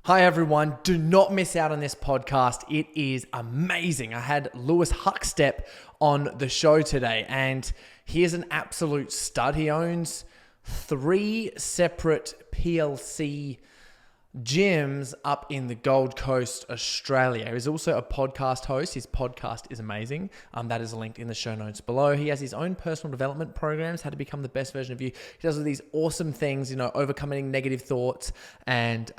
Hi everyone, do not miss out on this podcast. It is amazing. I had Lewis Huckstep on the show today and he is an absolute stud. He owns 3 separate PLC gyms up in the Gold Coast, Australia. He's also a podcast host. His podcast is amazing. That is linked in the show notes below. He has his own personal development programs, how to become the best version of you. He does all these awesome things, overcoming negative thoughts and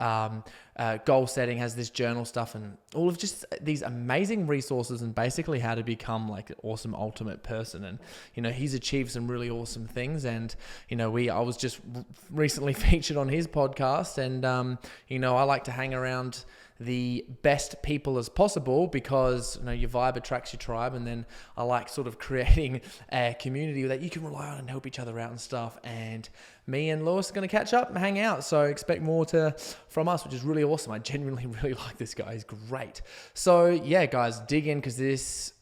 goal setting, has this journal stuff and all of just these amazing resources and basically how to become like an awesome ultimate person. And, he's achieved some really awesome things. And, I was just recently featured on his podcast and, I like to hang around the best people as possible because your vibe attracts your tribe, and then I like sort of creating a community that you can rely on and help each other out and stuff. And me and Lewis are going to catch up and hang out, so expect more from us, which is really awesome. I genuinely really like this guy. He's great. So yeah, guys, dig in because this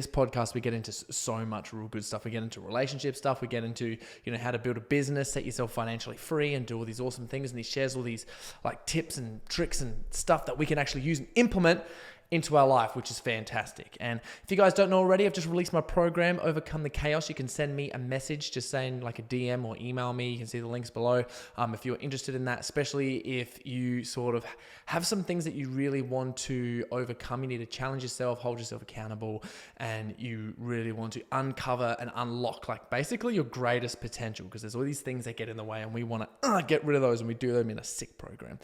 podcast, we get into so much real good stuff. We get into relationship stuff. We get into, how to build a business, set yourself financially free and do all these awesome things. And he shares all these like tips and tricks and stuff that we can actually use and implement into our life, which is fantastic. And if you guys don't know already, I've just released my program, Overcome the Chaos. You can send me a message, just saying like a DM or email me. You can see the links below if you're interested in that, especially if you sort of have some things that you really want to overcome. You need to challenge yourself, hold yourself accountable, and you really want to uncover and unlock like basically your greatest potential, because there's all these things that get in the way and we want to get rid of those, and we do them in a sick program.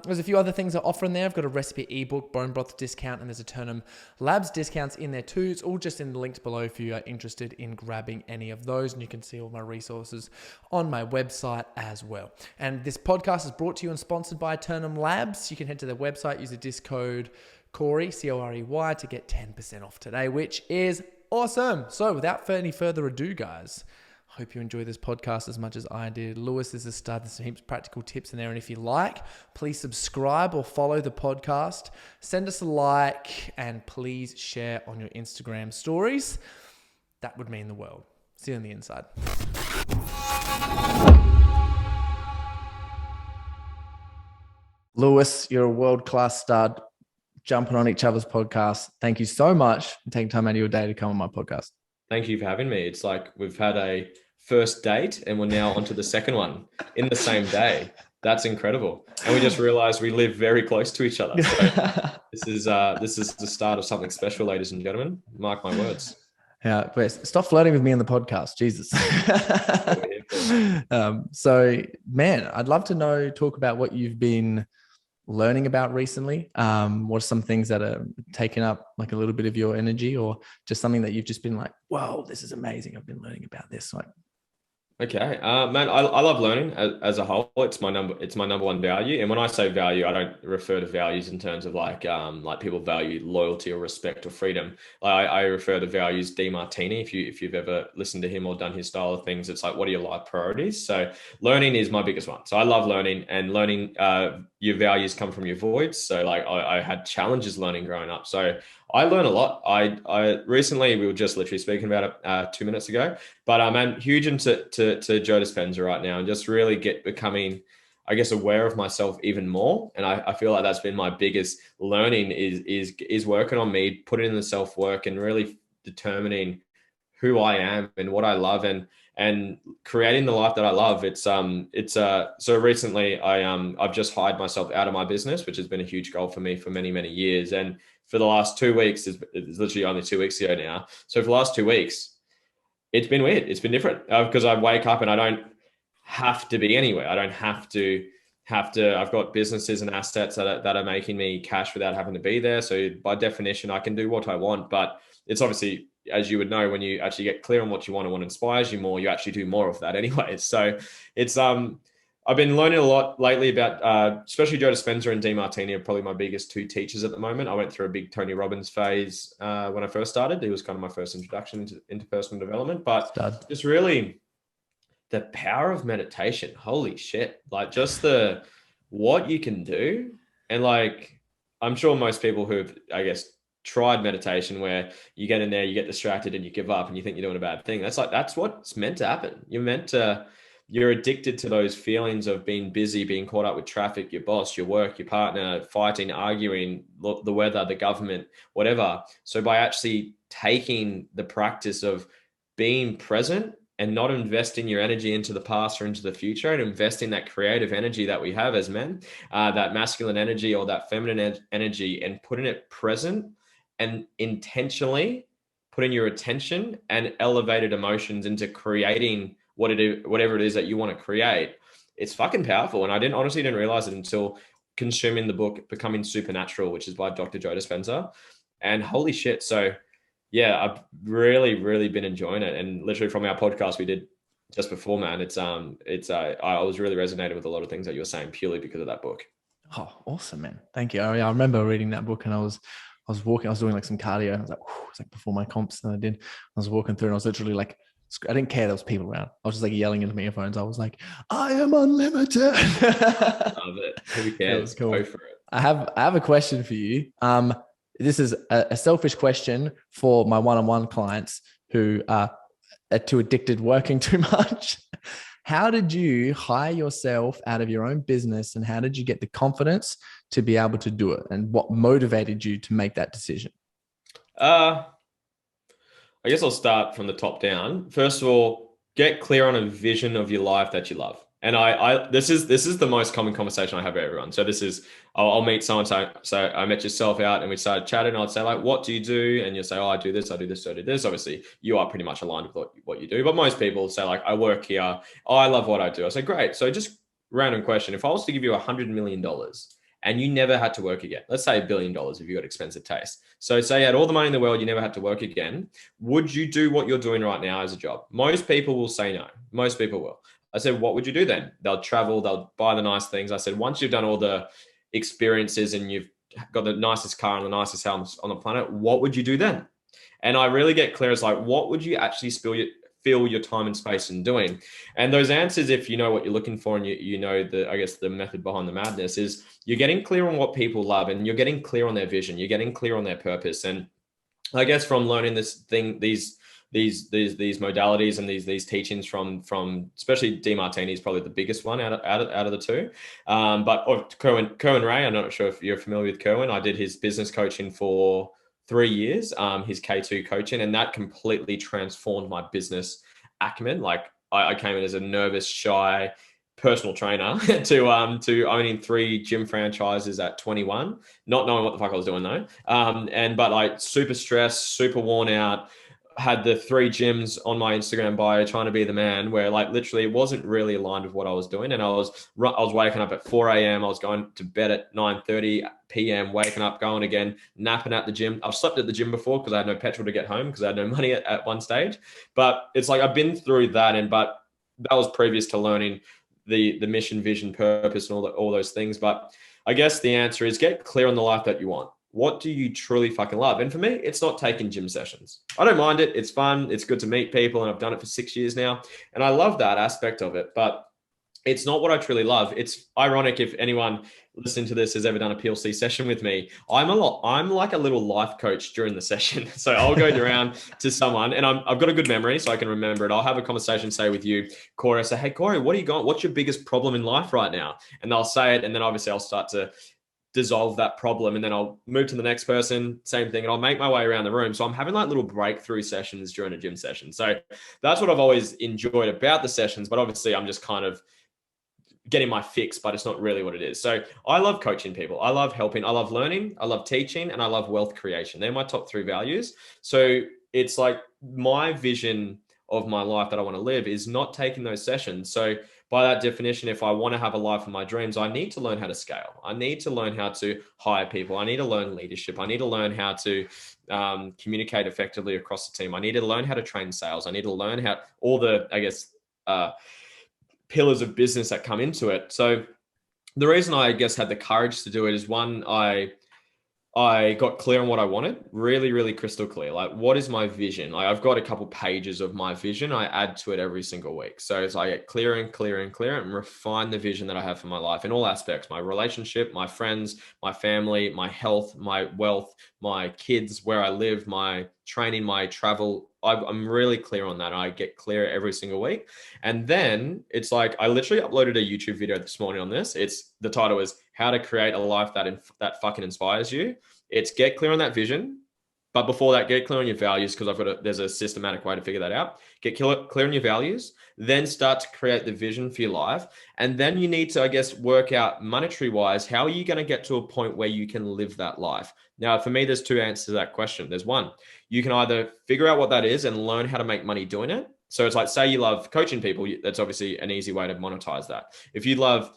There's a few other things I offer in there. I've got a recipe ebook, bone broth discount, and there's a Turnham Labs discounts in there too. It's all just in the links below if you are interested in grabbing any of those, and you can see all my resources on my website as well. And this podcast is brought to you and sponsored by Turnham Labs. You can head to their website, use the disc code Corey, Corey, to get 10% off today, which is awesome. So without any further ado, guys, hope you enjoy this podcast as much as I did. Lewis is a stud. There's some heaps of practical tips in there. And if you like, please subscribe or follow the podcast. Send us a like and please share on your Instagram stories. That would mean the world. See you on the inside. Lewis, you're a world-class stud, jumping on each other's podcasts. Thank you so much for taking time out of your day to come on my podcast. Thank you for having me. It's like we've had a first date and we're now onto the second one in the same day. That's incredible. And we just realized we live very close to each other. So this is the start of something special, ladies and gentlemen. Mark my words. Yeah, stop flirting with me on the podcast. Jesus. So, man, I'd love to talk about what you've been learning about recently. What are some things that are taking up like a little bit of your energy, or just something that you've just been like, whoa, this is amazing. I've been learning about this. Okay, man, I love learning as a whole. It's my number one value. And when I say value, I don't refer to values in terms of like people value loyalty or respect or freedom. I refer to values DeMartini. If you've ever listened to him or done his style of things, it's like, what are your life priorities? So learning is my biggest one. So I love learning, and learning, your values come from your voids. So like I had challenges learning growing up. So I learn a lot. I recently, we were just literally speaking about it 2 minutes ago, but I'm huge into Joe Dispenza right now, and just really becoming, I guess, aware of myself even more. And I feel like that's been my biggest learning is working on me, putting in the self-work and really determining who I am and what I love, and creating the life that I love. So recently I've just hired myself out of my business, which has been a huge goal for me for many, many years. And for the last 2 weeks, it's literally only 2 weeks ago now. So for the last 2 weeks, it's been weird. It's been different because I wake up and I don't have to be anywhere. I don't have to. I've got businesses and assets that are making me cash without having to be there. So by definition, I can do what I want. But it's obviously, as you would know, when you actually get clear on what you want and what inspires you more, you actually do more of that anyway. So it's I've been learning a lot lately about, especially Joe Dispenza and DeMartini are probably my biggest two teachers at the moment. I went through a big Tony Robbins phase when I first started. He was kind of my first introduction into personal development, but just really the power of meditation. Holy shit. Like just what you can do. And like, I'm sure most people who've, I guess, tried meditation where you get in there, you get distracted and you give up and you think you're doing a bad thing. That's what's meant to happen. You're meant to you're addicted to those feelings of being busy, being caught up with traffic, your boss, your work, your partner, fighting, arguing, the weather, the government, whatever. So by actually taking the practice of being present and not investing your energy into the past or into the future, and investing that creative energy that we have as men, that masculine energy or that feminine energy, and putting it present and intentionally putting your attention and elevated emotions into creating what it is, whatever it is that you want to create. It's fucking powerful. And I didn't realize it until consuming the book Becoming Supernatural, which is by Dr. Joe Dispenza. And holy shit. So yeah, I've really been enjoying it. And literally from our podcast we did just before, man, I was really resonating with a lot of things that you were saying purely because of that book. Oh, awesome, man. Thank you. I remember reading that book and I was walking, I was doing like some cardio. I was like, it's like before my comps and I was walking through and I was literally like, I didn't care there was people around. I was just like yelling into megaphone. I was like, I am unlimited. Love it. Who It was cares? cool. Go for it. I have a question for you. This is a selfish question for my one-on-one clients who are too addicted working too much. How did you hire yourself out of your own business and how did you get the confidence to be able to do it? And what motivated you to make that decision? Uh, I guess I'll start from the top down. First of all, get clear on a vision of your life that you love. And this is the most common conversation I have with everyone. So this is, I'll meet someone. So I met yourself out and we started chatting. I'd say like, what do you do? And you'll say, oh, I do this, I do this, I do this. Obviously you are pretty much aligned with what you do. But most people say like, I work here. Oh, I love what I do. I say, great. So just random question. If I was to give you $100 million and you never had to work again, let's say $1 billion if you got expensive taste. So say you had all the money in the world, you never had to work again. Would you do what you're doing right now as a job? Most people will say no. Most people will. I said, what would you do then? They'll travel, they'll buy the nice things. I said, once you've done all the experiences and you've got the nicest car and the nicest house on the planet, what would you do then? And I really get clear as like, what would you actually fill your time and space in doing? And those answers, if you know what you're looking for and you know I guess the method behind the madness is you're getting clear on what people love and you're getting clear on their vision. You're getting clear on their purpose. And I guess from learning these modalities and these teachings from especially DeMartini is probably the biggest one out of the two. But Kerwin Ray, I'm not sure if you're familiar with Kerwin. I did his business coaching for 3 years, his K2 coaching, and that completely transformed my business acumen. Like I came in as a nervous, shy personal trainer to owning 3 gym franchises at 21, not knowing what the fuck I was doing though. But like super stressed, super worn out, had the 3 gyms on my Instagram bio trying to be the man where like literally it wasn't really aligned with what I was doing. And I was waking up at 4 a.m. I was going to bed at 9:30 p.m., waking up, going again, napping at the gym. I've slept at the gym before because I had no petrol to get home because I had no money at one stage. But it's like I've been through that, but that was previous to learning the mission, vision, purpose, and all those things. But I guess the answer is get clear on the life that you want. What do you truly fucking love? And for me, it's not taking gym sessions. I don't mind it. It's fun. It's good to meet people. And I've done it for 6 years now. And I love that aspect of it. But it's not what I truly love. It's ironic if anyone listening to this has ever done a PLC session with me. I'm like a little life coach during the session. So I'll go around to someone and I've got a good memory so I can remember it. I'll have a conversation, say with you, Corey. I say, hey, Corey, what's your biggest problem in life right now? And they'll say it. And then obviously I'll start to dissolve that problem and then I'll move to the next person, same thing, and I'll make my way around the room. So I'm having like little breakthrough sessions during a gym session. So that's what I've always enjoyed about the sessions, but obviously I'm just kind of getting my fix, but it's not really what it is. So I love coaching people. I love helping. I love learning. I love teaching, and I love wealth creation. They're my top 3 values. So it's like my vision of my life that I want to live is not taking those sessions. So by that definition, if I want to have a life of my dreams, I need to learn how to scale. I need to learn how to hire people. I need to learn leadership. I need to learn how to communicate effectively across the team. I need to learn how to train sales. I need to learn how all the, I guess, pillars of business that come into it. So the reason I guess had the courage to do it is one, I got clear on what I wanted, really, really crystal clear. Like, what is my vision? Like, I've got a couple pages of my vision. I add to it every single week. So as I get clearer and clearer and clearer and refine the vision that I have for my life in all aspects, my relationship, my friends, my family, my health, my wealth, my kids, where I live, my training, my travel. I'm really clear on that. I get clear every single week. And then it's like I literally uploaded a YouTube video this morning on this. It's the title is How to Create a Life that fucking inspires you. It's get clear on that vision. But before that, get clear on your values because there's a systematic way to figure that out. Get clear on your values, then start to create the vision for your life. And then you need to, I guess, work out monetary wise, how are you going to get to a point where you can live that life? Now, for me, there's two answers to that question. There's one, you can either figure out what that is and learn how to make money doing it. So it's like, say you love coaching people, that's obviously an easy way to monetize that. If you love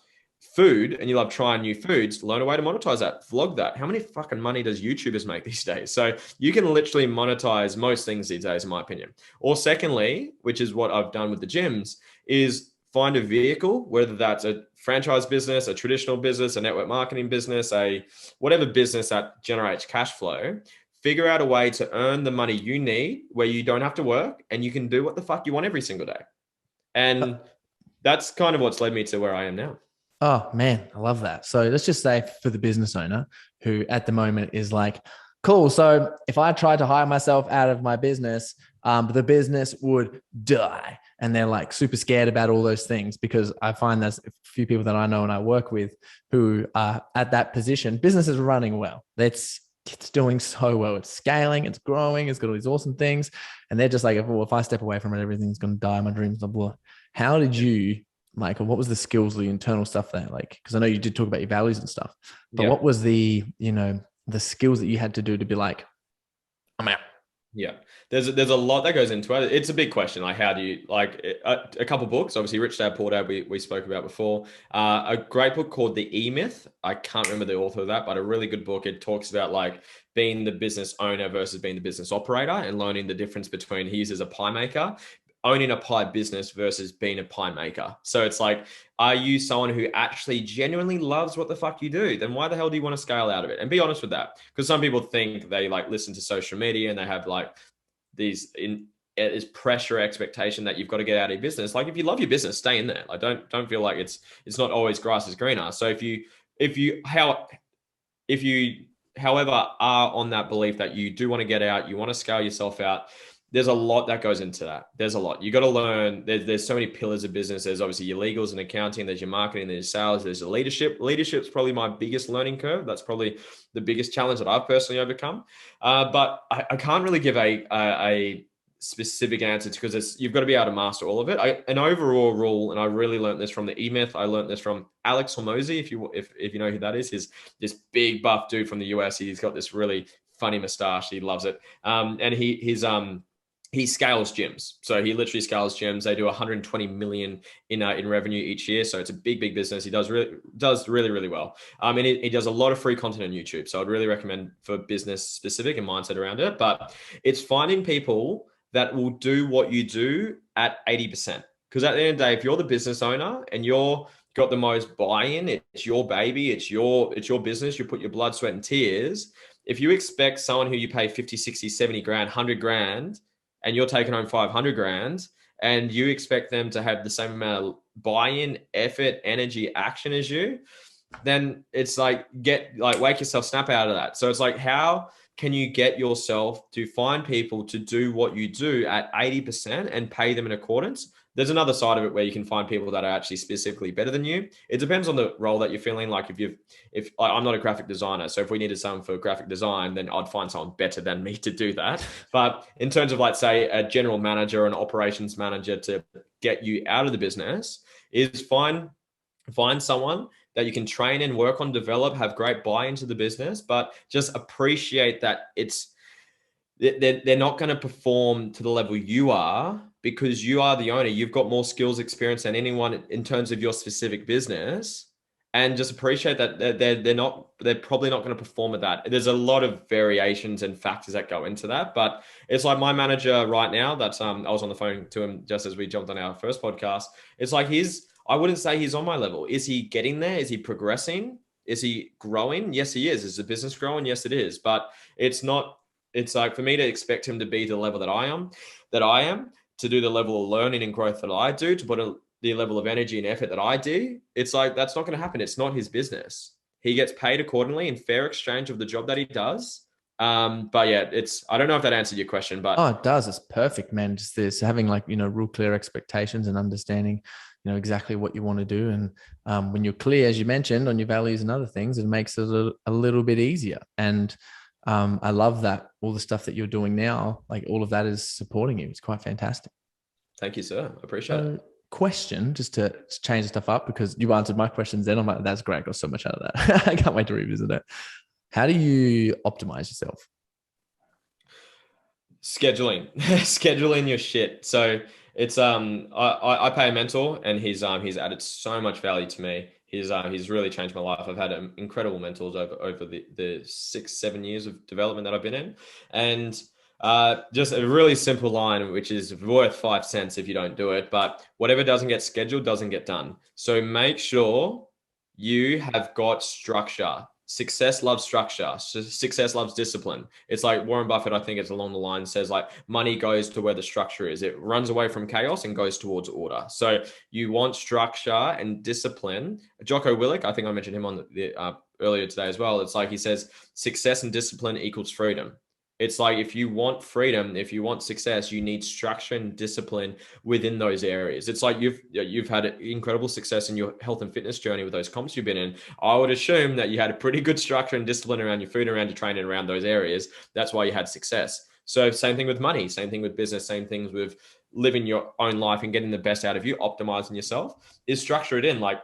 food and you love trying new foods, learn a way to monetize that, vlog that. How many fucking money does YouTubers make these days? So you can literally monetize most things these days, in my opinion. Or secondly, which is what I've done with the gyms, is find a vehicle, whether that's a franchise business, a traditional business, a network marketing business, a whatever business that generates cash flow. Figure out a way to earn the money you need where you don't have to work and you can do what the fuck you want every single day. And that's kind of what's led me to where I am now. Oh man, I love that. So let's just say for the business owner who at the moment is like, cool. So if I tried to hire myself out of my business, the business would die. And they're like super scared about all those things because I find there's a few people that I know and I work with who are at that position. Business is running well. It's doing so well. It's scaling, it's growing, it's got all these awesome things. And they're just like, well, if I step away from it, everything's going to die. My dreams, blah, blah. How did you, Michael, what was the skills, the internal stuff there? Like, because I know you did talk about your values and stuff, but what was the, the skills that you had to do to be like, I'm out? Yeah, there's a lot that goes into it. It's a big question. Like, how do you like a couple books? Obviously, Rich Dad Poor Dad we spoke about before. A great book called The E-Myth. I can't remember the author of that, but a really good book. It talks about like being the business owner versus being the business operator and learning the difference between he uses a pie maker, owning a pie business versus being a pie maker. So it's like, are you someone who actually genuinely loves what the fuck you do? Then why the hell do you want to scale out of it? And be honest with that. Because some people think they like listen to social media and they have like this pressure expectation that you've got to get out of your business. Like if you love your business, stay in there. Like don't feel like it's not always grass is greener. So if you however are on that belief that you do want to get out, you want to scale yourself out, there's a lot that goes into that. There's a lot. You got to learn. There's so many pillars of business. There's obviously your legals and accounting. There's your marketing. There's sales. There's the leadership. Leadership's probably my biggest learning curve. That's probably the biggest challenge that I've personally overcome. But I can't really give a specific answer because you've got to be able to master all of it. An overall rule, and I really learned this from the E-Myth. I learned this from Alex Hormozy, if you know who that is. He's this big buff dude from the US. He's got this really funny mustache. He loves it. And he scales gyms. So he literally scales gyms. They do 120 million in revenue each year. So it's a big business. He does really well. And he does a lot of free content on YouTube. So I'd really recommend for business specific and mindset around it. But it's finding people that will do what you do at 80%. Because at the end of the day, if you're the business owner and you're got the most buy-in, it's your baby, it's your business, you put your blood, sweat, and tears. If you expect someone who you pay 50, 60, 70 grand, 100 grand, and you're taking home 500 grand, and you expect them to have the same amount of buy-in, effort, energy, action as you, then it's like, wake yourself, snap out of that. So it's like, how can you get yourself to find people to do what you do at 80% and pay them in accordance? There's another side of it where you can find people that are actually specifically better than you. It depends on the role that you're feeling. Like if I'm not a graphic designer, so if we needed someone for graphic design, then I'd find someone better than me to do that. But in terms of like, say, a general manager or an operations manager to get you out of the business, is find someone that you can train and work on, develop, have great buy into the business, but just appreciate that they're not going to perform to the level you are because you are the owner. You've got more skills, experience than anyone in terms of your specific business, and just appreciate that they're probably not going to perform at that. There's a lot of variations and factors that go into that, but it's like my manager right now. That's I was on the phone to him just as we jumped on our first podcast. It's like I wouldn't say he's on my level. Is he getting there? Is he progressing? Is he growing? Yes, he is. Is the business growing? Yes, it is. But it's not. It's like for me to expect him to be to the level that I am, to do the level of learning and growth that I do, to put the level of energy and effort that I do. It's like, that's not going to happen. It's not his business. He gets paid accordingly in fair exchange of the job that he does. But yeah, I don't know if that answered your question, Oh, but it does. It's perfect, man. Just this having like, real clear expectations and understanding, exactly what you want to do. And when you're clear, as you mentioned, on your values and other things, it makes it a little bit easier. And I love that all the stuff that you're doing now, like all of that is supporting you. It's quite fantastic. thank you, sir. I appreciate it. So, question, just to change stuff up because you answered my questions then. I'm like, that's great. I got so much out of that. I can't wait to revisit it. How do you optimize yourself? Scheduling, scheduling your shit. So it's I pay a mentor, and he's added so much value to me. He's really changed my life. I've had incredible mentors over the 6 7 years of development that I've been in, and just a really simple line, which is worth 5 cents if you don't do it. But whatever doesn't get scheduled doesn't get done. So make sure you have got structure. Success loves structure. Success loves discipline. It's like Warren Buffett, I think it's along the line, says like money goes to where the structure is. It runs away from chaos and goes towards order. So you want structure and discipline. Jocko Willink, I think I mentioned him on the earlier today as well. It's like he says success and discipline equals freedom. It's like if you want freedom, if you want success, you need structure and discipline within those areas. It's like you've had incredible success in your health and fitness journey with those comps you've been in. I would assume that you had a pretty good structure and discipline around your food, around your training, around those areas. That's why you had success. So same thing with money, same thing with business, same things with living your own life and getting the best out of you, optimizing yourself is structure it in. Like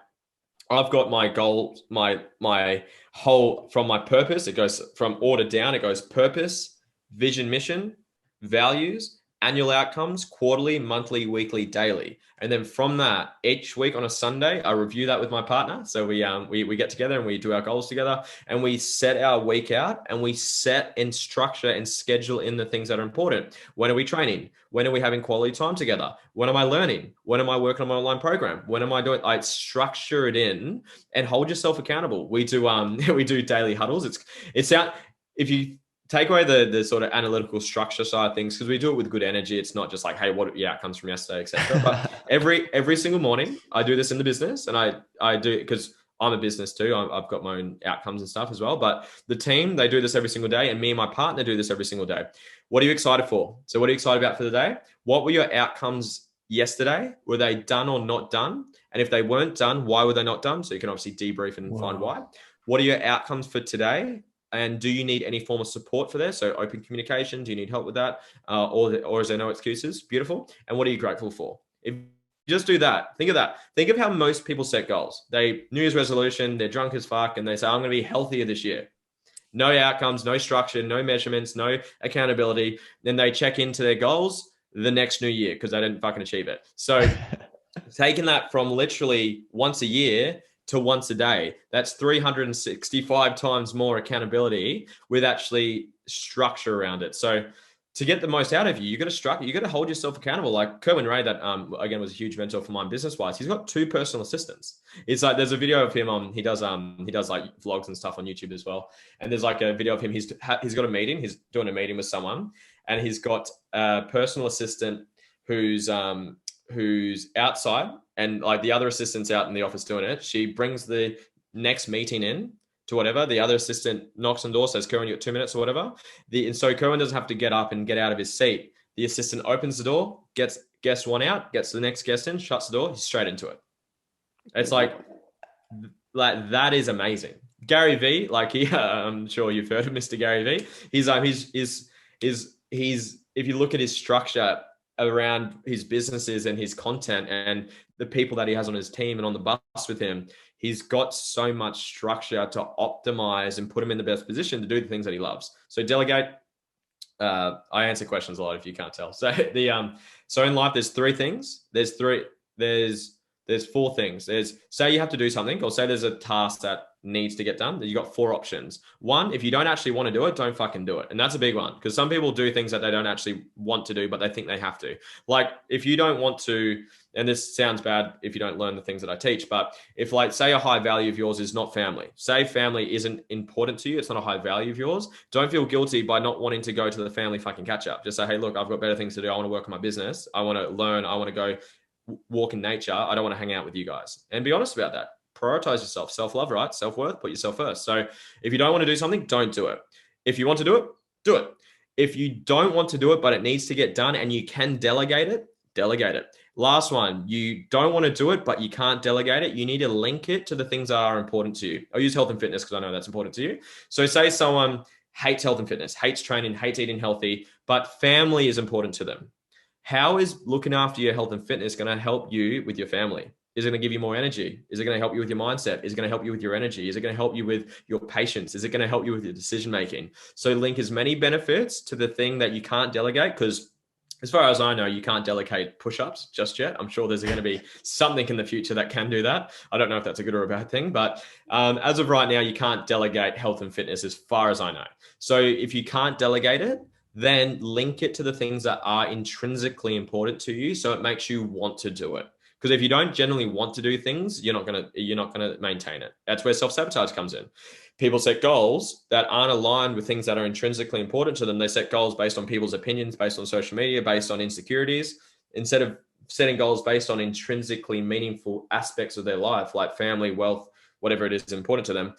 I've got my goal, my whole from my purpose. It goes from order down. It goes purpose, vision, mission, values, annual outcomes, quarterly, monthly, weekly, daily. And then from that, each week on a Sunday, I review that with my partner. So we get together and we do our goals together and we set our week out and we set and structure and schedule in the things that are important. When are we training? When are we having quality time together? When am I learning? When am I working on my online program? When am I doing? I structure it in and hold yourself accountable. We do we do daily huddles. It's out if you take away the sort of analytical structure side of things because we do it with good energy. It's not just like, hey, what outcomes from yesterday, etc. But every single morning I do this in the business, and I do because I'm a business too. I've got my own outcomes and stuff as well. But the team, they do this every single day, and me and my partner do this every single day. What are you excited for? So what are you excited about for the day? What were your outcomes yesterday? Were they done or not done? And if they weren't done, why were they not done? So you can obviously debrief and find why. What are your outcomes for today? And do you need any form of support for this? So open communication, do you need help with that? Or is there no excuses? Beautiful. And what are you grateful for? If you just do that, think of that. Think of how most people set goals. They New Year's resolution, they're drunk as fuck, and they say, I'm going to be healthier this year. No outcomes, no structure, no measurements, no accountability. Then they check into their goals the next new year because they didn't fucking achieve it. So taking that from literally once a year to once a day, that's 365 times more accountability with actually structure around it. So to get the most out of you, you got to structure, you got to hold yourself accountable. Like Kerwin Ray, that again was a huge mentor for mine business wise. He's got 2 personal assistants. It's like there's a video of him. He does like vlogs and stuff on YouTube as well. And there's like a video of him. He's got a meeting. He's doing a meeting with someone, and he's got a personal assistant who's outside, and like the other assistant's out in the office doing it. She brings the next meeting in to whatever. The other assistant knocks on the door, says, Kerwin, you got 2 minutes or whatever. And so Kerwin doesn't have to get up and get out of his seat. The assistant opens the door, gets guest one out, gets the next guest in, shuts the door, he's straight into it. It's like that is amazing. Gary V, like I'm sure you've heard of Mr. Gary V. He's if you look at his structure around his businesses and his content and the people that he has on his team and on the bus with him, he's got so much structure to optimize and put him in the best position to do the things that he loves. So delegate. I answer questions a lot if you can't tell. So so in life, there's 3 things. There's 4 things. There's say you have to do something, or say there's a task that needs to get done. You got 4 options. 1, if you don't actually want to do it, don't fucking do it. And that's a big one because some people do things that they don't actually want to do, but they think they have to. Like if you don't want to, and this sounds bad if you don't learn the things that I teach, but if like say a high value of yours is not family, say family isn't important to you, it's not a high value of yours, don't feel guilty by not wanting to go to the family fucking catch up. Just say, hey, look, I've got better things to do. I want to work on my business. I want to learn. I want to go walk in nature. I don't want to hang out with you guys. And be honest about that. Prioritize yourself. Self-love, right? Self-worth, put yourself first. So if you don't want to do something, don't do it. If you want to do it, do it. If you don't want to do it, but it needs to get done and you can delegate it, delegate it. Last one, you don't want to do it, but you can't delegate it. You need to link it to the things that are important to you. I'll use health and fitness because I know that's important to you. So say someone hates health and fitness, hates training, hates eating healthy, but family is important to them. How is looking after your health and fitness going to help you with your family? Is it going to give you more energy? Is it going to help you with your mindset? Is it going to help you with your energy? Is it going to help you with your patience? Is it going to help you with your decision making? So link as many benefits to the thing that you can't delegate, because as far as I know, you can't delegate push-ups just yet. I'm sure there's going to be something in the future that can do that. I don't know if that's a good or a bad thing, but as of right now, you can't delegate health and fitness as far as I know. So if you can't delegate it, then link it to the things that are intrinsically important to you, so it makes you want to do it. Because if you don't generally want to do things, you're not gonna maintain it. That's where self-sabotage comes in. People set goals that aren't aligned with things that are intrinsically important to them. They set goals based on people's opinions, based on social media, based on insecurities, instead of setting goals based on intrinsically meaningful aspects of their life, like family, wealth, whatever it is important to them.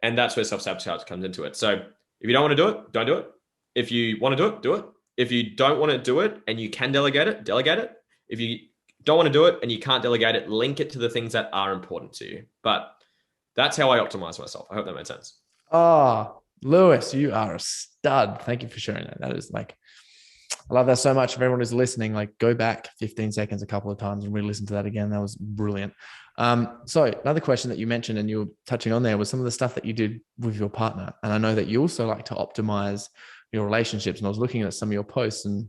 And that's where self-sabotage comes into it. So if you don't want to do it, don't do it. If you want to do it, do it. If you don't want to do it and you can delegate it, delegate it. If you don't want to do it and you can't delegate it, link it to the things that are important to you. But that's how I optimize myself. I hope that made sense. Oh, Lewis, you are a stud. Thank you for sharing that. That is like, I love that so much. If everyone is listening, like go back 15 seconds a couple of times and re-listen to that again. That was brilliant. So another question that you mentioned and you were touching on there was some of the stuff that you did with your partner. And I know that you also like to optimize your relationships. And I was looking at some of your posts, and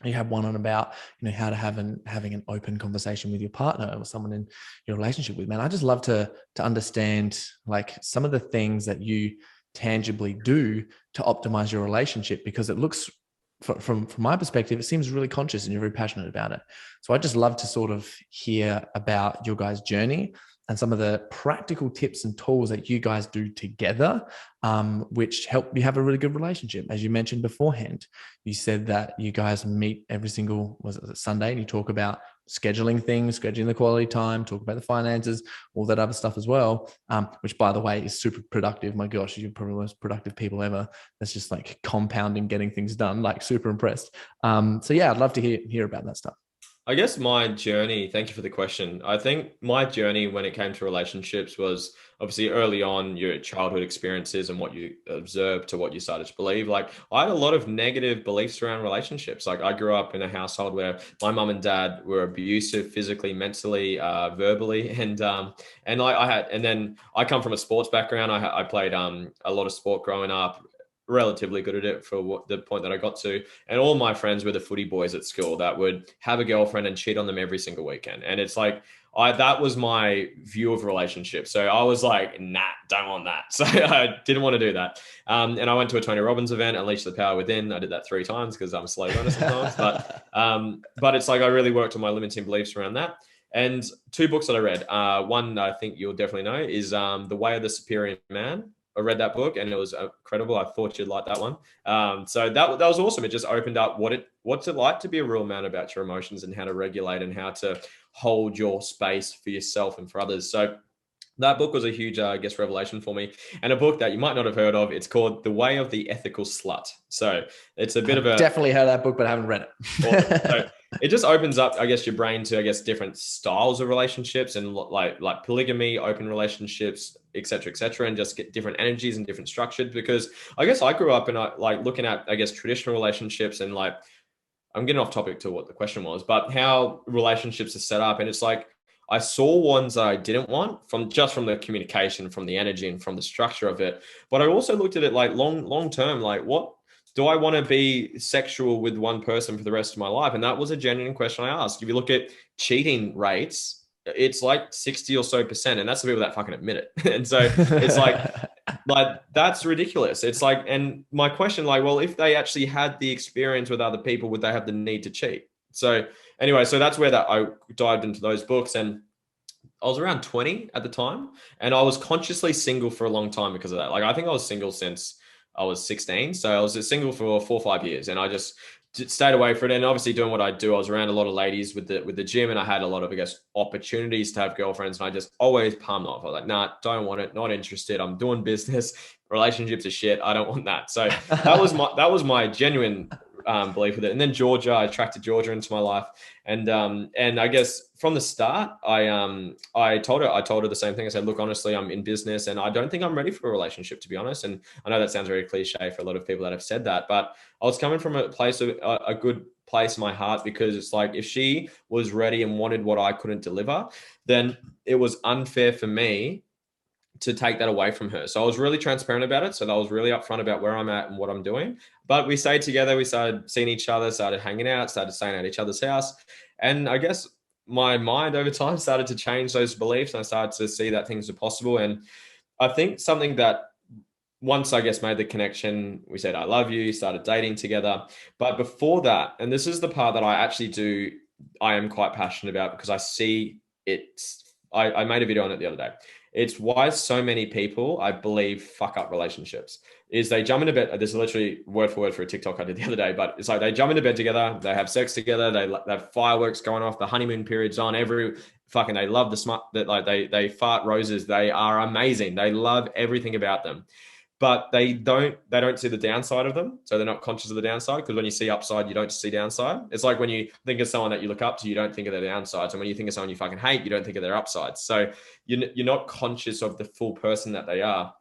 you have one on about, how to having an open conversation with your partner or someone in your relationship with. Man, I just love to understand like some of the things that you tangibly do to optimize your relationship, because it looks from my perspective, it seems really conscious and you're very passionate about it. So I just love to sort of hear about your guys' journey and some of the practical tips and tools that you guys do together, which help you have a really good relationship. As you mentioned beforehand, you said that you guys meet every single, was it Sunday, and you talk about scheduling things, scheduling the quality time, talk about the finances, all that other stuff as well, which by the way is super productive. My gosh, you're probably the most productive people ever. That's just like compounding, getting things done, like super impressed. So yeah, I'd love to hear about that stuff. I guess my journey, thank you for the question. I think my journey when it came to relationships was obviously early on, your childhood experiences and what you observed to what you started to believe. Like I had a lot of negative beliefs around relationships. Like I grew up in a household where my mum and dad were abusive physically, mentally, verbally. And then I come from a sports background. I played a lot of sport growing up, relatively good at it for the point that I got to. And all my friends were the footy boys at school that would have a girlfriend and cheat on them every single weekend. And it's like, that was my view of relationships. So I was like, nah, don't want that. So I didn't want to do that. And I went to a Tony Robbins event, Unleash the Power Within. I did that 3 times because I'm a slow learner sometimes. But it's like, I really worked on my limiting beliefs around that. And 2 books that I read, one I think you'll definitely know is The Way of the Superior Man. I read that book and it was incredible. I thought you'd like that one. So that was awesome. It just opened up what's it like to be a real man about your emotions and how to regulate and how to hold your space for yourself and for others. So that book was a huge, revelation for me. And a book that you might not have heard of, it's called The Way of the Ethical Slut. So it's a bit of a... Definitely heard that book, but I haven't read it. Awesome. So it just opens up, I guess, your brain to, I guess, different styles of relationships and like polygamy, open relationships, et cetera, and just get different energies and different structures. Because I guess I grew up and like looking at, I guess, traditional relationships and like, I'm getting off topic to what the question was, but how relationships are set up. And it's like, I saw ones that I didn't want from the communication, from the energy and from the structure of it. But I also looked at it like long term, like what do I want to be sexual with one person for the rest of my life? And that was a genuine question I asked. If you look at cheating rates, it's like 60 or so percent. And that's the people that fucking admit it. And so it's like that's ridiculous. It's like, and my question, like, well, if they actually had the experience with other people, would they have the need to cheat? So anyway, so that's where I dived into those books. And I was around 20 at the time, and I was consciously single for a long time because of that. Like, I think I was single since I was 16. So I was single for 4 or 5 years, and I just stayed away from it. And obviously doing what I do, I was around a lot of ladies with the gym, and I had a lot of, I guess, opportunities to have girlfriends. And I just always palmed off. I was like, nah, don't want it. Not interested. I'm doing business relationships are shit. I don't want that. So that was my genuine belief with it. And then Georgia, I attracted Georgia into my life, and I guess from the start, I told her the same thing. I said, look, honestly, I'm in business, and I don't think I'm ready for a relationship, to be honest. And I know that sounds very cliche for a lot of people that have said that, but I was coming from a place of a good place in my heart, because it's like, if she was ready and wanted what I couldn't deliver, then it was unfair for me to take that away from her. So I was really transparent about it. So I was really upfront about where I'm at and what I'm doing. But we stayed together. We started seeing each other, started hanging out, started staying at each other's house. And I guess my mind over time started to change those beliefs, and I started to see that things are possible. And I think something that, once I guess made the connection, we said, I love you, started dating together. But before that, and this is the part that I am quite passionate about, because I see I made a video on it the other day. It's why so many people, I believe, fuck up relationships. Is they jump into bed. This is literally word for word for a TikTok I did the other day, but it's like they jump into bed together, they have sex together, they have fireworks going off, the honeymoon period's on, they love the smart, that like they fart roses, they are amazing, they love everything about them, but they don't see the downside of them. So they're not conscious of the downside, because when you see upside, you don't see downside. It's like when you think of someone that you look up to, you don't think of their downsides. And when you think of someone you fucking hate, you don't think of their upsides. So you're not conscious of the full person that they are.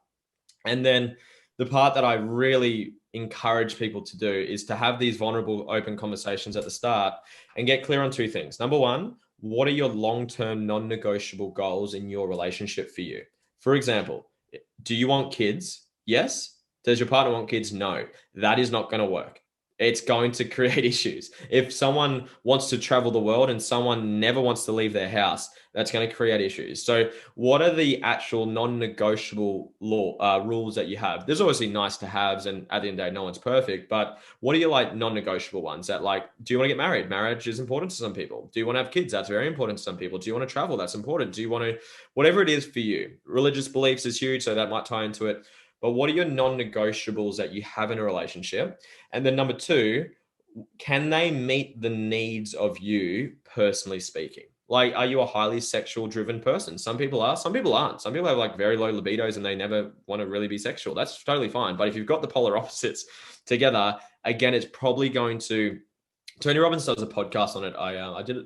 And then the part that I really encourage people to do is to have these vulnerable, open conversations at the start and get clear on two things. Number one, what are your long-term non-negotiable goals in your relationship for you? For example, do you want kids? Yes. Does your partner want kids? No. That is not going to work. It's going to create issues. If someone wants to travel the world and someone never wants to leave their house, that's going to create issues. So what are the actual non-negotiable rules that you have? There's obviously nice to haves, and at the end of the day, no one's perfect, but what are your like non-negotiable ones that, like, do you want to get married? Marriage is important to some people. Do you want to have kids? That's very important to some people. Do you want to travel? That's important. Do you want to, whatever it is for you, religious beliefs is huge, so that might tie into it. But what are your non-negotiables that you have in a relationship? And then number two, can they meet the needs of you personally speaking? Like, are you a highly sexual driven person? Some people are, some people aren't. Some people have like very low libidos and they never want to really be sexual. That's totally fine. But if you've got the polar opposites together, again, it's probably going to, Tony Robbins does a podcast on it. I did it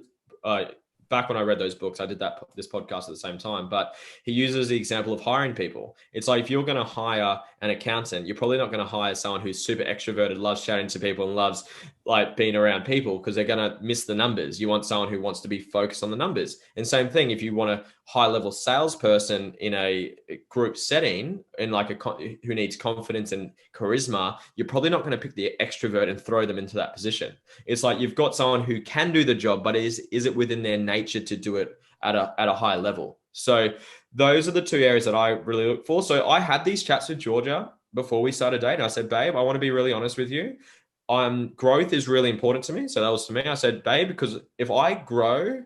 back when I read those books. I did this podcast at the same time, but he uses the example of hiring people. It's like, if you're going to hire an accountant, you're probably not going to hire someone who's super extroverted, loves chatting to people and loves like being around people, because they're going to miss the numbers. You want someone who wants to be focused on the numbers. And same thing, if you want a high level salesperson in a group setting, in like who needs confidence and charisma, you're probably not going to pick the extrovert and throw them into that position. It's like, you've got someone who can do the job, but is it within their nature to do it at a high level? So those are the two areas that I really look for. So I had these chats with Georgia before we started dating. I said, babe, I want to be really honest with you. Growth is really important to me. So that was to me. I said, babe, because if I grow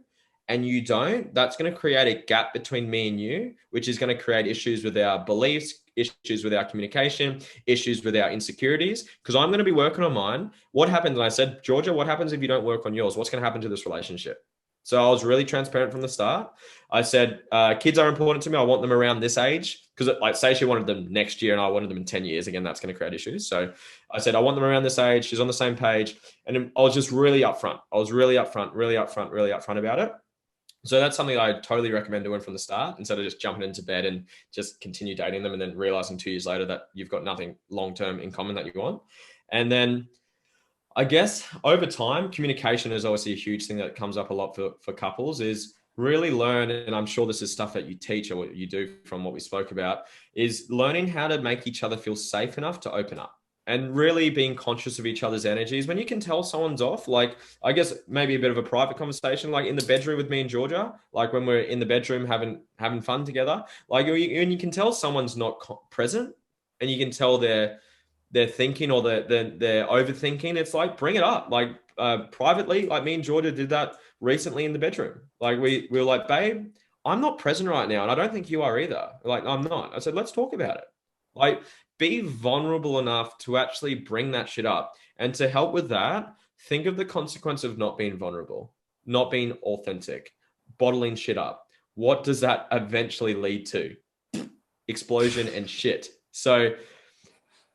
and you don't, that's going to create a gap between me and you, which is going to create issues with our beliefs, issues with our communication, issues with our insecurities, because I'm going to be working on mine. What happens? And I said, Georgia, what happens if you don't work on yours? What's going to happen to this relationship? So I was really transparent from the start. I said, kids are important to me. I want them around this age, because like, say she wanted them next year and I wanted them in 10 years. Again, that's going to create issues. So I said, I want them around this age. She's on the same page. And I was just really upfront. I was really upfront about it. So that's something I totally recommend doing from the start, instead of just jumping into bed and just continue dating them and then realizing 2 years later that you've got nothing long-term in common that you want. And then I guess over time, communication is obviously a huge thing that comes up a lot for couples, is really learn. And I'm sure this is stuff that you teach or what you do from what we spoke about, is learning how to make each other feel safe enough to open up. And really being conscious of each other's energies. When you can tell someone's off, like, I guess maybe a bit of a private conversation, like in the bedroom with me and Georgia, like when we're in the bedroom having fun together, like when you can tell someone's not present, and you can tell they're thinking, or they're overthinking. It's like, bring it up, like privately. Like me and Georgia did that recently in the bedroom. Like we were like, babe, I'm not present right now, and I don't think you are either. Like, I'm not. I said, let's talk about it. Like, be vulnerable enough to actually bring that shit up. And to help with that, think of the consequence of not being vulnerable, not being authentic, bottling shit up. What does that eventually lead to? Explosion and shit. So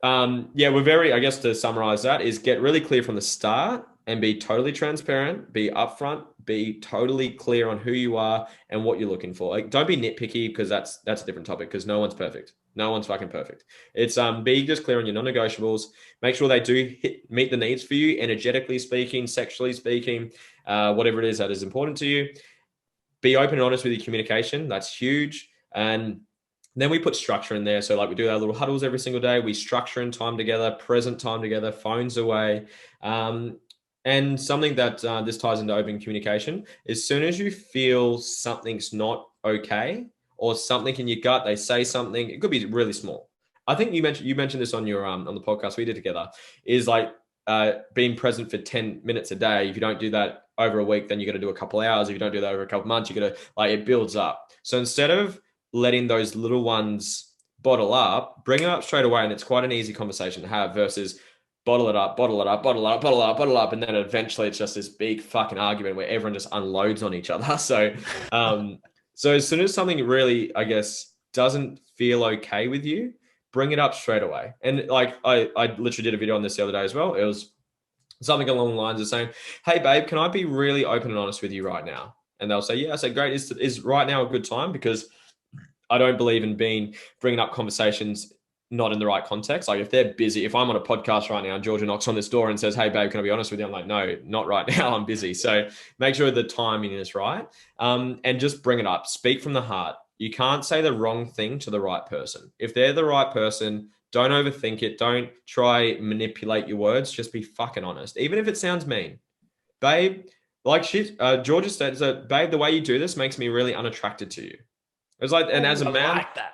yeah, we're very, I guess to summarize that is get really clear from the start and be totally transparent, be upfront, be totally clear on who you are and what you're looking for. Like, don't be nitpicky because that's a different topic because no one's perfect. No one's fucking perfect. It's be just clear on your non-negotiables. Make sure they do meet the needs for you, energetically speaking, sexually speaking, whatever it is that is important to you. Be open and honest with your communication. That's huge. And then we put structure in there. So like we do our little huddles every single day. We structure in time together, present time together, phones away. And something that this ties into open communication, as soon as you feel something's not okay or something in your gut, they say something, it could be really small. I think you mentioned this on your on the podcast we did together, is like being present for 10 minutes a day. If you don't do that over a week, then you got to do a couple hours. If you don't do that over a couple months, you got to like it builds up. So instead of letting those little ones bottle up, bring it up straight away. And it's quite an easy conversation to have versus bottle it up, bottle it up, bottle it up, bottle it up, bottle it up. And then eventually it's just this big fucking argument where everyone just unloads on each other. So as soon as something really, I guess, doesn't feel okay with you, bring it up straight away. And like, I literally did a video on this the other day as well. It was something along the lines of saying, hey babe, can I be really open and honest with you right now? And they'll say, yeah. I say, great. Is right now a good time? Because I don't believe in bringing up conversations not in the right context. Like if they're busy, if I'm on a podcast right now and Georgia knocks on this door and says, hey babe, can I be honest with you? I'm like, no, not right now. I'm busy. So make sure the timing is right. And just bring it up. Speak from the heart. You can't say the wrong thing to the right person. If they're the right person, don't overthink it. Don't try manipulate your words. Just be fucking honest. Even if it sounds mean. Babe, like Georgia said, so, babe, the way you do this makes me really unattracted to you. It's like, and as a man, I like that.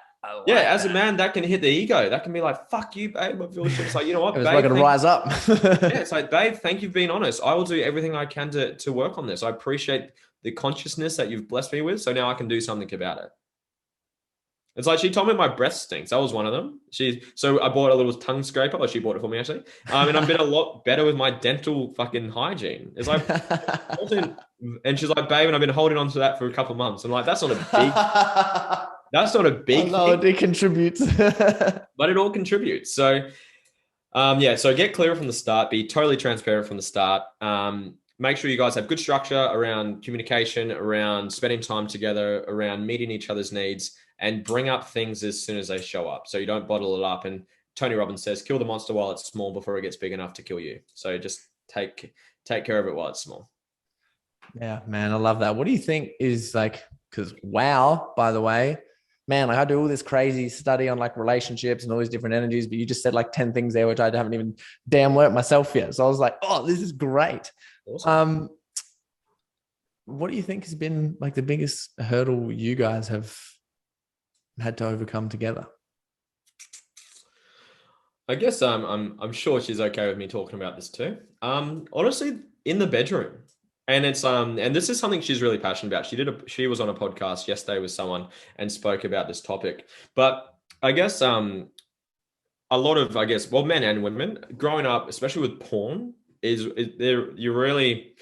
as a man, that can hit the ego. That can be like, fuck you, babe. I feel shit. It's like, you know what, It was babe? like to rise up. Yeah, it's like, babe, thank you for being honest. I will do everything I can to work on this. I appreciate the consciousness that you've blessed me with. So now I can do something about it. It's like she told me my breath stinks. That was one of them. So I bought a little tongue scraper, or she bought it for me actually. And I've been a lot better with my dental fucking hygiene. It's like, and she's like, babe, and I've been holding on to that for a couple of months. I'm like, that's not a big, that's not a big thing. It contributes, but it all contributes. So, yeah. So get clear from the start. Be totally transparent from the start. Make sure you guys have good structure around communication, around spending time together, around meeting each other's needs, and bring up things as soon as they show up. So you don't bottle it up. And Tony Robbins says, kill the monster while it's small before it gets big enough to kill you. So just take care of it while it's small. Yeah, man, I love that. What do you think is like, because wow, by the way, man, like I do all this crazy study on like relationships and all these different energies, but you just said like 10 things there, which I haven't even damn worked myself yet. So I was like, oh, this is great. Awesome. What do you think has been like the biggest hurdle you guys have had to overcome together? I guess I'm sure she's okay with me talking about this too. Honestly, in the bedroom. And it's and this is something she's really passionate about. She was on a podcast yesterday with someone and spoke about this topic. But I guess a lot of men and women growing up, especially with porn, you're really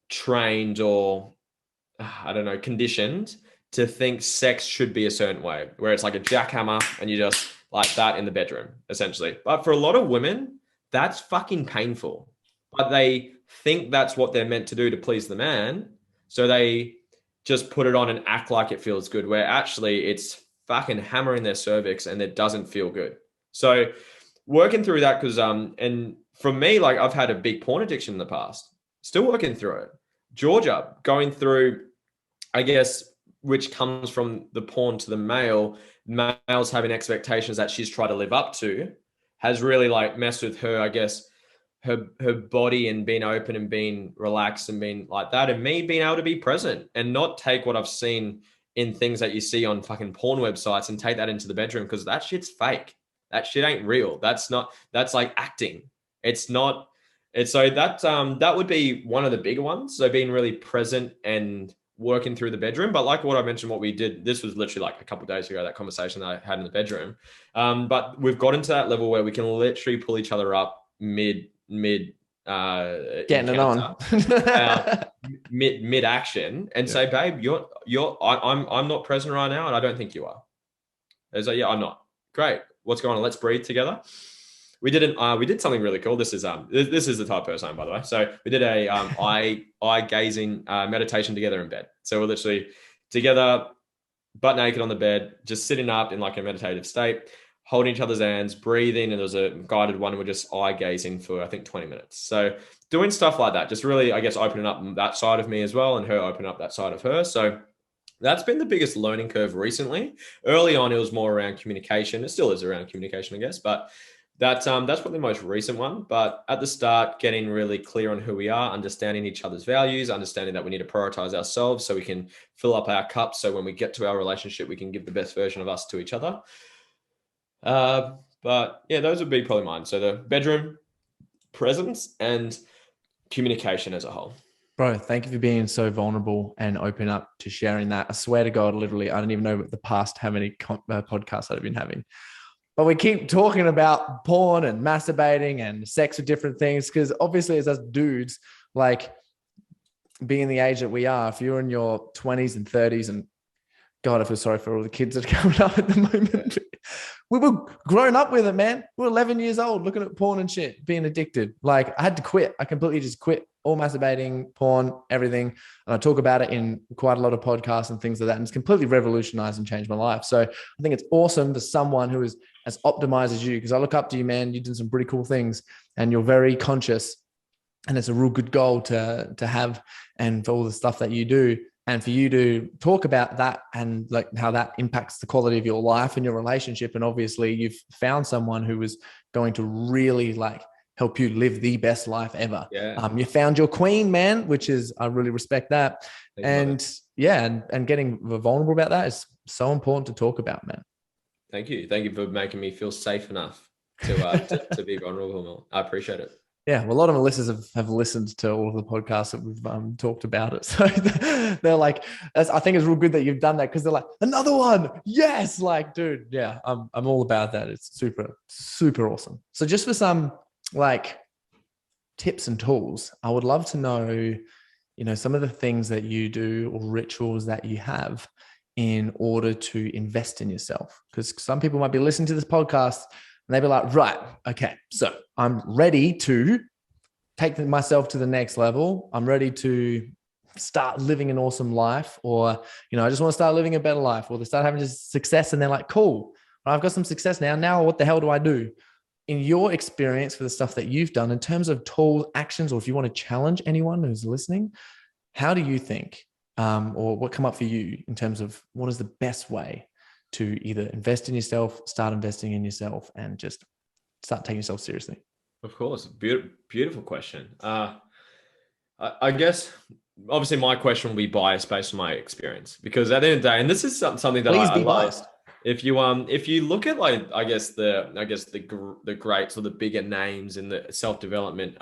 trained or I don't know, conditioned to think sex should be a certain way, where it's like a jackhammer and you just like that in the bedroom, essentially. But for a lot of women, that's fucking painful. But they think that's what they're meant to do to please the man. So they just put it on and act like it feels good, where actually it's fucking hammering their cervix and it doesn't feel good. So working through that, because and for me, like I've had a big porn addiction in the past, still working through it. Georgia going through, I guess, which comes from the porn to the males having expectations that she's tried to live up to, has really like messed with her, I guess, her body and being open and being relaxed and being like that, and me being able to be present and not take what I've seen in things that you see on fucking porn websites and take that into the bedroom, because that shit's fake. That shit ain't real. That's like acting. It's not. It's so that would be one of the bigger ones. So being really present and working through the bedroom. But like what I mentioned, what we did, this was literally like a couple of days ago, that conversation that I had in the bedroom. But we've gotten to that level where we can literally pull each other up mid getting it on mid action and say, babe, I'm not present right now and I don't think you are. It's like, yeah, I'm not. Great. what's going on? Let's breathe together. We did something really cool. This is the type of person I am, by the way. So we did a eye gazing meditation together in bed. So we're literally together, butt naked on the bed, just sitting up in like a meditative state, holding each other's hands, breathing. And there was a guided one. We're just eye gazing for, I think, 20 minutes. So doing stuff like that, just really, I guess, opening up that side of me as well, and her opening up that side of her. So that's been the biggest learning curve recently. Early on, it was more around communication. It still is around communication, I guess, but that's probably the most recent one. But at the start, getting really clear on who we are, understanding each other's values, understanding that we need to prioritize ourselves so we can fill up our cups. So when we get to our relationship, we can give the best version of us to each other. But yeah, those would be probably mine. So the bedroom, presence, and communication as a whole. Bro, thank you for being so vulnerable and open up to sharing that. I swear to God, literally, I don't even know the past how many podcasts I've been having. But we keep talking about porn and masturbating and sex with different things because obviously as us dudes, like being the age that we are, if you're in your 20s and 30s, and God, I feel sorry for all the kids that are coming up at the moment. We were grown up with it, man. We were 11 years old looking at porn and shit, being addicted. Like I had to quit. I completely just quit all masturbating, porn, everything. And I talk about it in quite a lot of podcasts and things like that. And it's completely revolutionized and changed my life. So I think it's awesome for someone who is as optimized as you, because I look up to you, man. You've done some pretty cool things and you're very conscious. And it's a real good goal to have, and for all the stuff that you do. And for you to talk about that and like how that impacts the quality of your life and your relationship. And obviously you've found someone who is going to really like help you live the best life ever. Yeah. You found your queen, man, which is, I really respect that. And getting vulnerable about that is so important to talk about, man. Thank you. Thank you for making me feel safe enough to be vulnerable. I appreciate it. Yeah, well, a lot of my listeners have listened to all of the podcasts that we've talked about it. So they're like, I think it's real good that you've done that, because they're like, another one. Yes. Like, dude, yeah, I'm all about that. It's super, super awesome. So just for some like tips and tools, I would love to know, some of the things that you do or rituals that you have in order to invest in yourself. Because some people might be listening to this podcast and they'd be like, right, okay, so I'm ready to take myself to the next level. I'm ready to start living an awesome life, or, I just want to start living a better life, or they start having success and they're like, cool, I've got some success now. Now what the hell do I do? In your experience for the stuff that you've done in terms of tools, actions, or if you want to challenge anyone who's listening, how do you think, or what come up for you in terms of what is the best way to either invest in yourself, start investing in yourself, and just start taking yourself seriously? Of course. Beautiful question. I guess obviously my question will be biased based on my experience, because at the end of the day, and this is something that I love. Biased. If you look at like, I guess the greats or the bigger names in the self-development,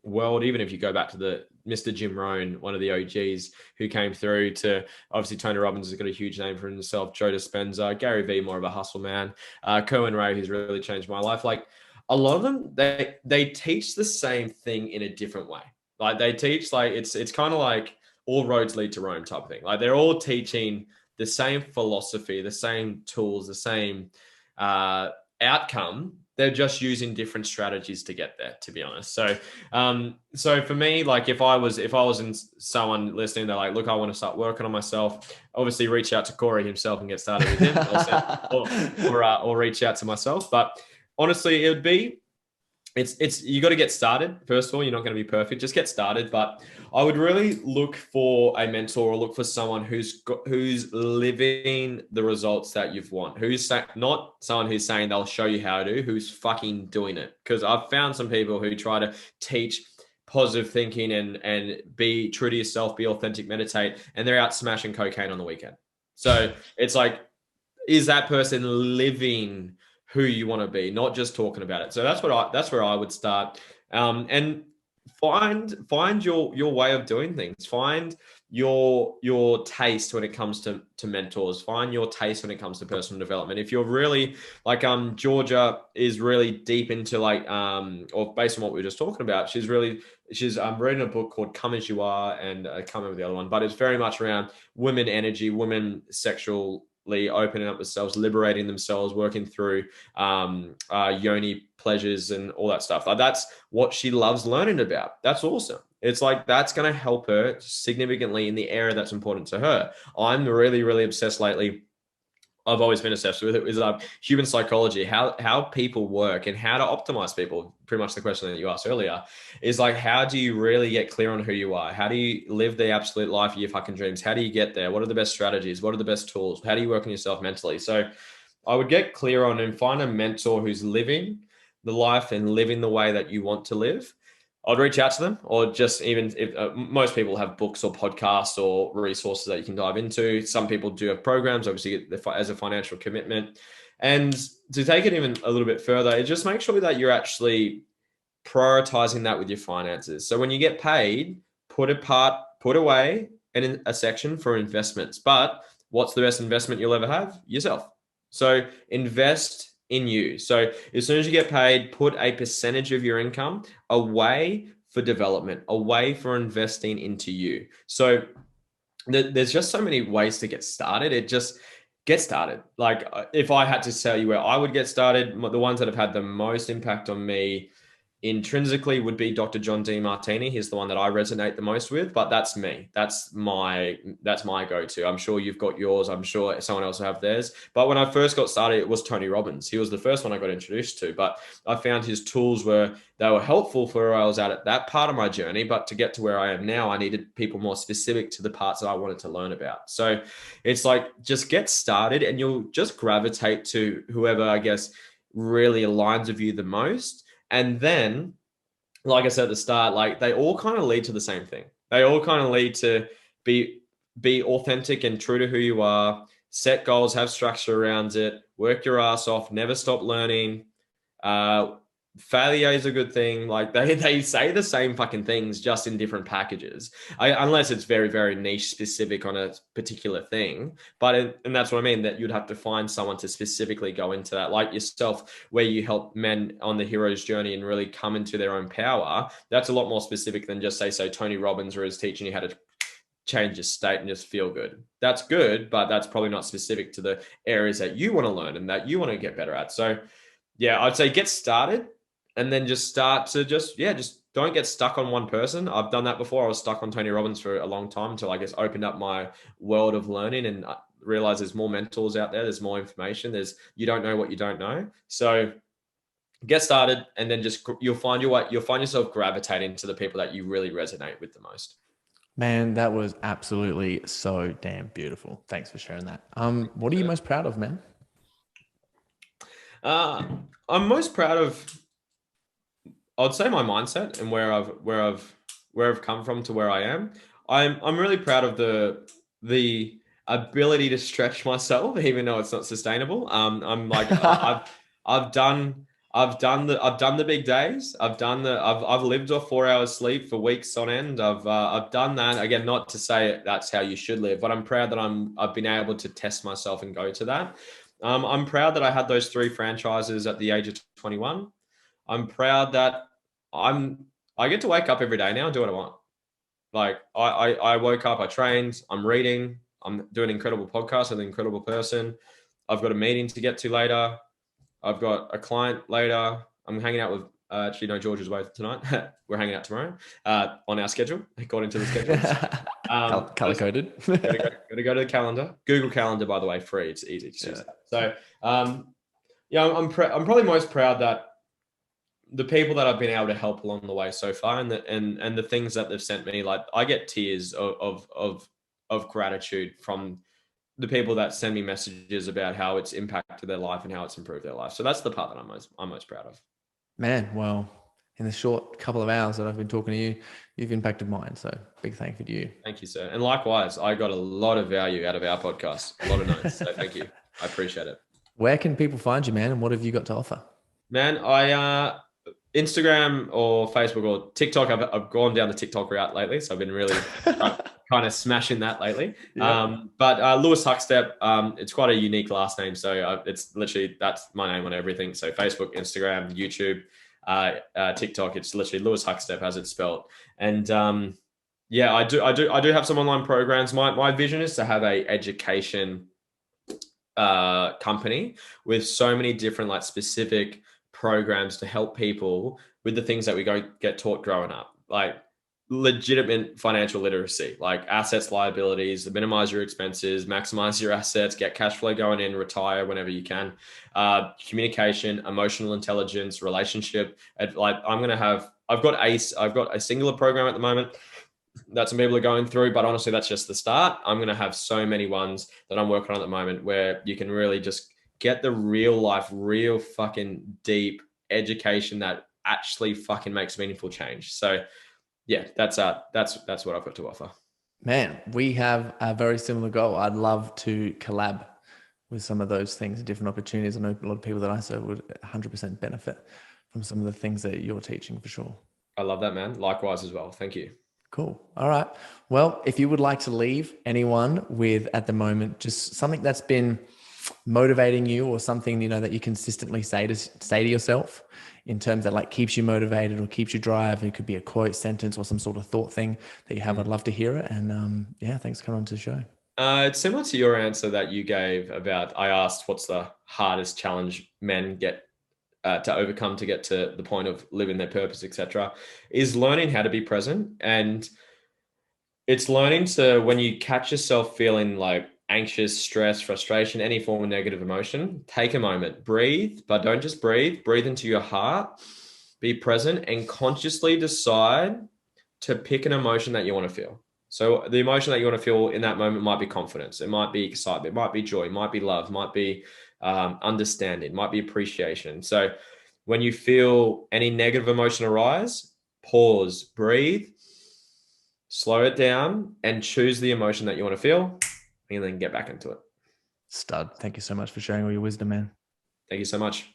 world, even if you go back to the Mr. Jim Rohn, one of the OGs who came through, to obviously Tony Robbins has got a huge name for himself, Joe Dispenza, Gary Vee, more of a hustle man, Cohen Ray, who's really changed my life. Like a lot of them, they teach the same thing in a different way. Like they teach, like it's kind of like all roads lead to Rome type of thing. Like they're all teaching the same philosophy, the same tools, the same outcome. They're just using different strategies to get there, to be honest. So, so for me, like if I was in someone listening, they're like, look, I want to start working on myself. Obviously, reach out to Corey himself and get started with him, or reach out to myself. But honestly, it would be, it's you got to get started. First of all, you're not going to be perfect. Just get started. But I would really look for a mentor, or look for someone who's living the results that you've want. Who's not someone who's saying they'll show you how to, who's fucking doing it. Because I've found some people who try to teach positive thinking and be true to yourself, be authentic, meditate, and they're out smashing cocaine on the weekend. So it's like, is that person living who you want to be, not just talking about it? So that's where I would start, and find your way of doing things. Find your taste when it comes to mentors. Find your taste when it comes to personal development. If you're really like Georgia is really deep into like or based on what we were just talking about, she's reading a book called Come As You Are, and I can't remember the other one, but it's very much around women energy, women sexual consistently opening up themselves, liberating themselves, working through yoni pleasures and all that stuff. Like that's what she loves learning about. That's awesome. It's like that's going to help her significantly in the area that's important to her. I'm really, really obsessed lately. I've always been obsessed with it is human psychology, how people work and how to optimize people. Pretty much the question that you asked earlier is like, how do you really get clear on who you are? How do you live the absolute life of your fucking dreams? How do you get there? What are the best strategies? What are the best tools? How do you work on yourself mentally? So I would get clear on and find a mentor who's living the life and living the way that you want to live. I'd reach out to them, or just even if most people have books or podcasts or resources that you can dive into. Some people do have programs, obviously, as a financial commitment. And to take it even a little bit further, just make sure that you're actually prioritizing that with your finances. So when you get paid, put away in a section for investments. But what's the best investment you'll ever have? Yourself. So invest in you. So as soon as you get paid, put a percentage of your income away for development, away for investing into you. So there's just so many ways to get started. It just get started. Like if I had to tell you where I would get started, the ones that have had the most impact on me intrinsically would be Dr. John Demartini. He's the one that I resonate the most with, but that's me. That's my go-to. I'm sure you've got yours. I'm sure someone else will have theirs. But when I first got started, it was Tony Robbins. He was the first one I got introduced to, but I found his tools were helpful for where I was at that part of my journey. But to get to where I am now, I needed people more specific to the parts that I wanted to learn about. So it's like, just get started and you'll just gravitate to whoever, I guess, really aligns with you the most. And then, like I said at the start, like they all kind of lead to the same thing. They all kind of lead to be authentic and true to who you are, set goals, have structure around it, work your ass off, never stop learning. Failure is a good thing. Like they say the same fucking things, just in different packages, unless it's very, very niche specific on a particular thing. And that's what I mean, that you'd have to find someone to specifically go into that, like yourself, where you help men on the hero's journey and really come into their own power. That's a lot more specific than just say, so Tony Robbins is teaching you how to change your state and just feel good. That's good, but that's probably not specific to the areas that you want to learn and that you want to get better at. So yeah, I'd say get started and then just start to just don't get stuck on one person. I've done that before. I was stuck on Tony Robbins for a long time until I guess opened up my world of learning and realized there's more mentors out there. There's more information. You don't know what you don't know. So get started and then just you'll find yourself gravitating to the people that you really resonate with the most. Man, that was absolutely so damn beautiful. Thanks for sharing that. What are you most proud of, man? I'm most proud of, I'd say, my mindset and where I've come from to where I am. I'm really proud of the ability to stretch myself, even though it's not sustainable. I'm like I've done the big days. I've lived off 4 hours sleep for weeks on end. I've done that. Again, not to say that's how you should live, but I'm proud that I've been able to test myself and go to that. I'm proud that I had those 3 franchises at the age of 21. I'm proud that I get to wake up every day now and do what I want. Like I woke up, I trained, I'm reading, I'm doing an incredible podcast with an incredible person. I've got a meeting to get to later. I've got a client later. I'm hanging out with actually no, George is away tonight. We're hanging out tomorrow on our schedule, according to the schedules. Color coded. Gotta go to the calendar. Google Calendar, by the way, free. It's easy to use. So I'm probably most proud that the people that I've been able to help along the way so far, and the things that they've sent me, like I get tears of gratitude from the people that send me messages about how it's impacted their life and how it's improved their life. So that's the part that I'm most proud of. Man, well, in the short couple of hours that I've been talking to you, you've impacted mine. So big thank you to you. Thank you, sir. And likewise, I got a lot of value out of our podcast, a lot of notes. So thank you. I appreciate it. Where can people find you, man? And what have you got to offer? Man, Instagram or Facebook or TikTok, I've gone down the TikTok route lately. So I've been really kind of smashing that lately. Yeah. But Lewis Huckstep, it's quite a unique last name. So it's literally, that's my name on everything. So Facebook, Instagram, YouTube, TikTok, it's literally Lewis Huckstep as it's spelled. And I do have some online programs. My vision is to have a education company with so many different like specific programs to help people with the things that we go get taught growing up, like legitimate financial literacy, like assets, liabilities, minimize your expenses, maximize your assets, get cash flow going in, retire whenever you can, communication, emotional intelligence, relationship. Like I've got a singular program at the moment that some people are going through, but honestly, that's just the start. I'm going to have so many ones that I'm working on at the moment where you can really just get the real life, real fucking deep education that actually fucking makes meaningful change. So yeah, that's what I've got to offer. Man, we have a very similar goal. I'd love to collab with some of those things, different opportunities. I know a lot of people that I serve would 100% benefit from some of the things that you're teaching for sure. I love that, man. Likewise as well. Thank you. Cool. All right. Well, if you would like to leave anyone with at the moment just something that's been motivating you or something that you consistently say to yourself in terms that like keeps you motivated or keeps you drive, it could be a quote, sentence, or some sort of thought thing that you have. I'd love to hear it. And yeah, thanks for coming on to the show. It's similar to your answer that you gave about, I asked what's the hardest challenge men get to overcome to get to the point of living their purpose, etc., is learning how to be present. And it's learning to, when you catch yourself feeling like anxious, stress, frustration, any form of negative emotion, take a moment, breathe, but don't just breathe, breathe into your heart, be present, and consciously decide to pick an emotion that you want to feel. So the emotion that you want to feel in that moment might be confidence, it might be excitement, it might be joy, it might be love, might be understanding, might be appreciation. So when you feel any negative emotion arise, pause, breathe, slow it down, and choose the emotion that you want to feel, and then get back into it. Stud. Thank you so much for sharing all your wisdom, man. Thank you so much.